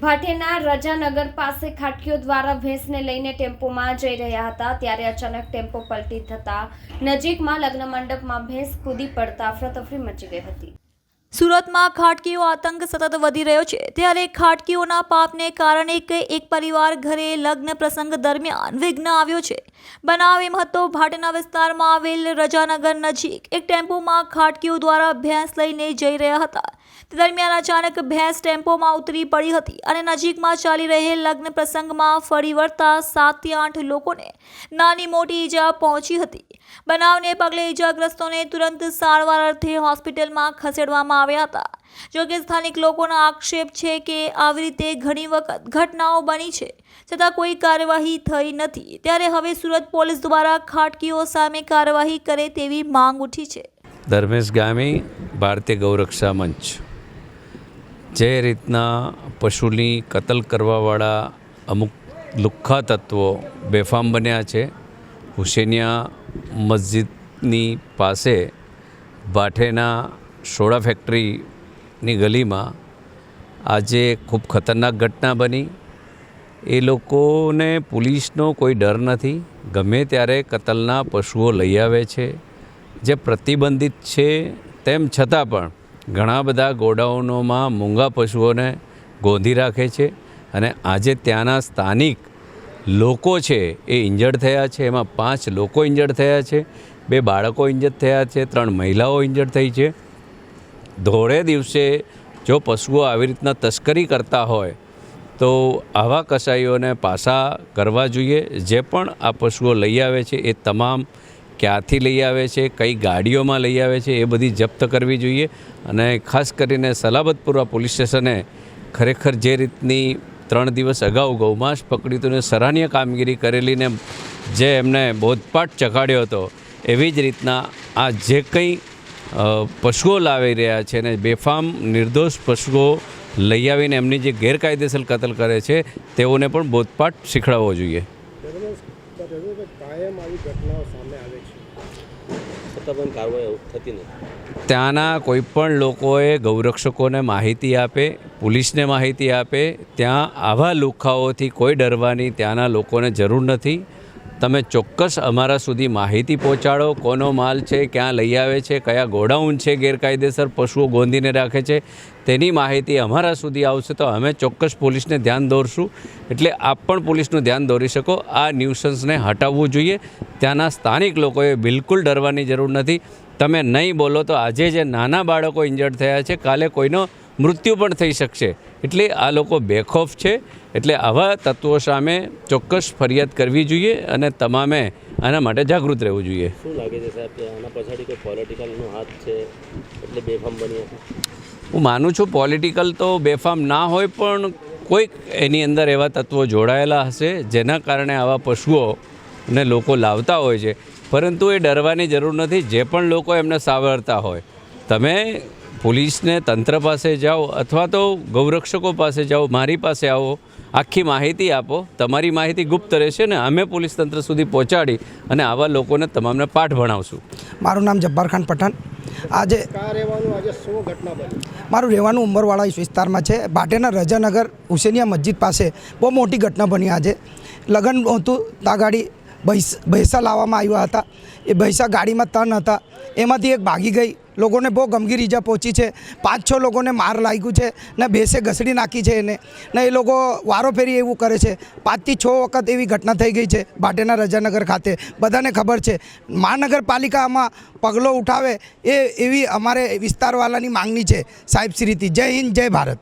ભાટેના રજાનગર પાસે ખાટકીઓ દ્વારા ભેંસને લઈને ટેમ્પોમાં જઈ રહ્યા હતા ત્યારે અચાનક ટેમ્પો પલટી થતા નજીકમાં લગ્ન મંડપમાં ભેંસ કૂદી પડતા અફરાતફરી મચી ગઈ હતી। સુરતમાં ખાટકીઓ આતંક સતત વધી રહ્યો છે ત્યારે ખાટકીઓના પાપને કારણે એક પરિવાર ઘરે લગ્ન પ્રસંગ દરમિયાન વિઘ્ન આવ્યો છે। બનાવ એમ હતો, ભાટેના વિસ્તારમાં આવેલ રજાનગર નજીક એક ટેમ્પોમાં ખાટકીઓ દ્વારા ભેંસ લઈને જઈ રહ્યા હતા। તે દરમિયાન અચાનક ભેંસ ટેમ્પોમાં ઉતરી પડી હતી અને નજીકમાં ચાલી રહેલ લગ્ન પ્રસંગમાં ફરી વળતા 7 થી 8 લોકોને નાની મોટી ઈજા પહોંચી હતી। બનાવને પગલે ઈજાગ્રસ્તોને તુરંત સારવાર અર્થે હોસ્પિટલમાં ખસેડવામાં આવ્યા હતા। જો કે સ્થાનિક લોકોનો આક્ષેપ છે કે આવી રીતે ઘણી વખત ઘટનાઓ બની છે છતાં કોઈ કાર્યવાહી થઈ નથી, ત્યારે હવે સુરત પોલીસ દ્વારા ખાટકીઓ સામે કાર્યવાહી કરે તેવી માંગ ઉઠી છે। ધર્મેશ ગામી, ભારતીય ગૌરક્ષા મંચ। જે રીતના પશુની કતલ કરવાવાળા અમુક લુખ્ખા તત્વો બેફામ બન્યા છે, હુસેનિયા મસ્જિદની પાસે ભાટેના સોડા ફેક્ટરીની ગલીમાં આજે ખૂબ ખતરનાક ઘટના બની। એ લોકોને પોલીસનો કોઈ ડર નથી, ગમે ત્યારે કતલના પશુઓ લઈ આવે છે, જે પ્રતિબંધિત છે તેમ છતાં પણ ઘણા બધા ગોડાઉનોમાં મૂંગા પશુઓને ગોંધી રાખે છે અને આજે ત્યાંના સ્થાનિક લોકો છે એ ઇન્જર્ડ થયા છે। એમાં 5 લોકો ઇન્જર્ડ થયા છે, 2 બાળકો ઇન્જર્ડ થયા છે, 3 મહિલાઓ ઇન્જર્ડ થઈ છે। ધોળે દિવસે જો પશુઓ આવી રીતના તસ્કરી કરતા હોય તો આવા કસાઈઓને પાસા કરવા જોઈએ। જે પણ આ પશુઓ લઈ આવે છે એ તમામ ક્યાંથી લઈ આવે છે, કઈ ગાડીઓમાં લઈ આવે છે, એ બધી જપ્ત કરવી જોઈએ। અને ખાસ કરીને સલાબતપુરા પોલીસ સ્ટેશને ખરેખર જે રીતની 3 દિવસ અગાઉ ગૌમાંસ પકડ્યું હતું ને સરાહનીય કામગીરી કરેલીને જે એમને બોધપાઠ ચખાડ્યો હતો, એવી જ રીતના આ જે કંઈ પશુઓ લાવી રહ્યા છે ને બેફામ નિર્દોષ પશુઓ લઈ આવીને એમની જે ગેરકાયદેસર કતલ કરે છે તેઓને પણ બોધપાઠ શીખવાડવો જોઈએ। કાયમ આવી ઘટનાઓ સામે આવે છે છતાં પણ કાર્યવાહી થતી નથી। ત્યાંના કોઈપણ લોકોએ ગૌરક્ષકોને માહિતી આપે, પોલીસને માહિતી આપે, ત્યાં આવા લુખ્ખાઓથી કોઈ ડરવાની ત્યાંના લોકોને જરૂર નથી। તમે ચોક્કસ અમારા સુધી માહિતી પહોંચાડો, કોનો માલ છે, ક્યાં લઈ આવે છે, કયા ગોડાઉન છે ગેરકાયદેસર પશુઓ ગોંધીને રાખે છે, તેની માહિતી અમારા સુધી આવશે તો અમે ચોક્કસ પોલીસને ધ્યાન દોરશું। એટલે આપ પણ પોલીસનું ધ્યાન દોરી શકો। આ ન્યુસન્સને હટાવવું જોઈએ। ત્યાંના સ્થાનિક લોકોએ બિલકુલ ડરવાની જરૂર નથી। તમે નહીં બોલો તો આજે જે નાના બાળકો ઇન્જર્ડ થયા છે, કાલે કોઈનો મૃત્યુ પણ થઈ શકશે। એટલે આ લોકો બેખોફ છે। એટલે આવા તત્વો સામે ચોક્કસ ફરિયાદ કરવી જોઈએ અને તમામે આના માટે જાગૃત રહેવું જોઈએ। શું લાગે છે સાહેબ કે આના પાછળ કોઈ પોલિટિકલનો હાથ છે એટલે બેફામ બન્યા છે? હું માનું છું પોલિટિકલ તો બેફામ ના હોય પણ કોઈક એની અંદર એવા તત્વો જોડાયેલા હશે જેના કારણે આવા પશુઓને લોકો લાવતા હોય છે, પરંતુ એ ડરવાની જરૂર નથી। જે પણ લોકો એમને સાવરતા હોય, તમે પોલીસને તંત્ર પાસે જાઓ અથવા તો ગૌરક્ષકો પાસે જાઓ, મારી પાસે આવો, આખી માહિતી આપો। તમારી માહિતી ગુપ્ત રહેશે ને અમે પોલીસ તંત્ર સુધી પહોંચાડી અને આવા લોકોને તમામને પાઠ ભણાવશું। મારું નામ જબ્બાર ખાન પઠાણ। આજે શું ઘટના બની? મારું રહેવાનું ઉંમરવાળા વિસ્તારમાં છે, ભાટેના રજાનગર હુસેનિયા મસ્જિદ પાસે બહુ મોટી ઘટના બની। આજે લગ્ન હતું, ત્યાં ગાડી ભૈંસા લાવવામાં આવ્યા હતા। એ ભૈંસા ગાડીમાં 3 હતા, એમાંથી એક ભાગી ગઈ। લોકોને બહુ ગંભીર ઈજા પહોંચી છે। 5-6 લોકોને માર લાગ્યું છે ને ભેંસે ઘસડી નાખી છે એને, ને એ લોકો વારોફેરી એવું કરે છે। 5 થી 6 વખત એવી ઘટના થઈ ગઈ છે ભાટેના રજાનગર ખાતે, બધાને ખબર છે। મહાનગરપાલિકા આમાં પગલો ઉઠાવે એવી અમારે વિસ્તારવાળાની માંગણી છે સાહેબશ્રીથી। જય હિન્દ, જય ભારત।